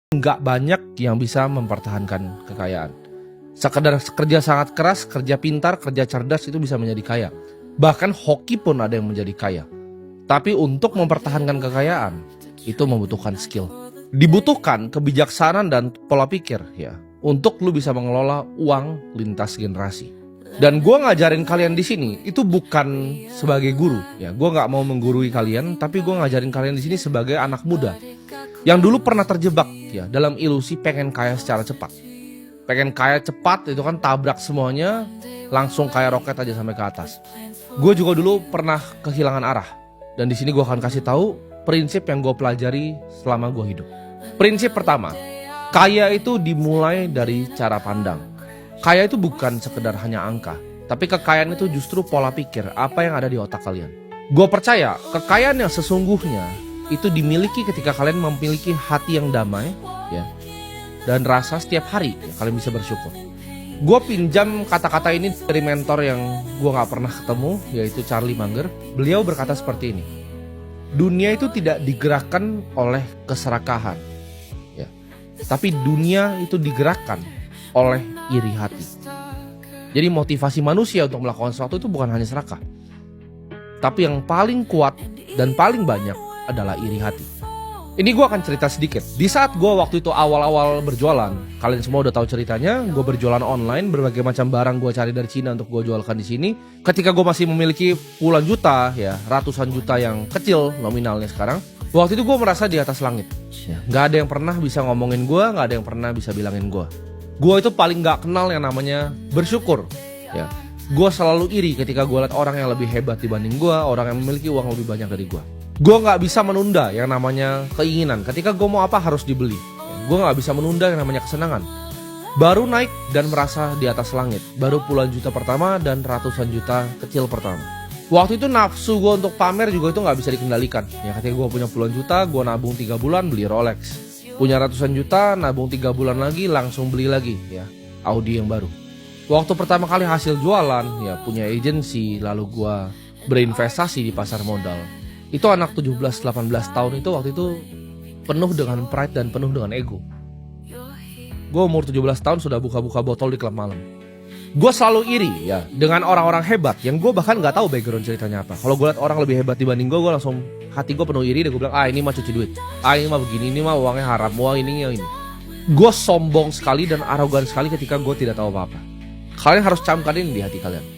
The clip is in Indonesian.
Nggak banyak yang bisa mempertahankan kekayaan. Sekedar kerja sangat keras, kerja pintar, kerja cerdas itu bisa menjadi kaya. Bahkan hoki pun ada yang menjadi kaya. Tapi untuk mempertahankan kekayaan itu membutuhkan skill. Dibutuhkan kebijaksanaan dan pola pikir ya untuk lu bisa mengelola uang lintas generasi. Dan gue ngajarin kalian di sini itu bukan sebagai guru ya. Gue nggak mau menggurui kalian, tapi gue ngajarin kalian di sini sebagai anak muda yang dulu pernah terjebak ya dalam ilusi pengen kaya secara cepat. Pengen kaya cepat itu kan tabrak semuanya, langsung kaya roket aja sampai ke atas. Gue juga dulu pernah kehilangan arah. Dan di sini gue akan kasih tahu prinsip yang gue pelajari selama gue hidup. Prinsip pertama, kaya itu dimulai dari cara pandang. Kaya itu bukan sekedar hanya angka, tapi kekayaan itu justru pola pikir apa yang ada di otak kalian. Gue percaya kekayaan yang sesungguhnya itu dimiliki ketika kalian memiliki hati yang damai ya, dan rasa setiap hari ya, kalian bisa bersyukur. Gue pinjam kata-kata ini dari mentor yang gue gak pernah ketemu, yaitu Charlie Munger. Beliau berkata seperti ini, dunia itu tidak digerakkan oleh keserakahan ya, tapi dunia itu digerakkan oleh iri hati. Jadi motivasi manusia untuk melakukan sesuatu itu bukan hanya serakah, tapi yang paling kuat dan paling banyak adalah iri hati. Ini gue akan cerita sedikit. Di saat gue waktu itu awal-awal berjualan, kalian semua udah tahu ceritanya. Gue berjualan online, berbagai macam barang gue cari dari Cina untuk gue jualkan di sini. Ketika gue masih memiliki puluhan juta, ya ratusan juta yang kecil nominalnya sekarang. Waktu itu gue merasa di atas langit. Gak ada yang pernah bisa ngomongin gue, gak ada yang pernah bisa bilangin gue. Gue itu paling gak kenal yang namanya bersyukur. Ya, gue selalu iri ketika gue lihat orang yang lebih hebat dibanding gue, orang yang memiliki uang lebih banyak dari gue. Gue gak bisa menunda yang namanya keinginan. Ketika gue mau apa harus dibeli. Gue gak bisa menunda yang namanya kesenangan. Baru naik dan merasa di atas langit. Baru puluhan juta pertama dan ratusan juta kecil pertama. Waktu itu nafsu gue untuk pamer juga itu gak bisa dikendalikan. Ya, ketika gue punya puluhan juta, gue nabung 3 bulan beli Rolex. Punya ratusan juta, nabung 3 bulan lagi langsung beli lagi ya Audi yang baru. Waktu pertama kali hasil jualan ya punya agensi, lalu gue berinvestasi di pasar modal. Itu anak 17-18 tahun itu waktu itu penuh dengan pride dan penuh dengan ego. Gue umur 17 tahun sudah buka-buka botol di klub malam. Gue selalu iri ya dengan orang-orang hebat yang gue bahkan gak tahu background ceritanya apa. Kalau gue liat orang lebih hebat dibanding gue langsung hati gue penuh iri dan gue bilang ini mah cuci duit, ini mah begini, ini mah uangnya haram, wah ini. Gue sombong sekali dan arogan sekali ketika gue tidak tahu apa-apa. Kalian harus camkan ini di hati kalian.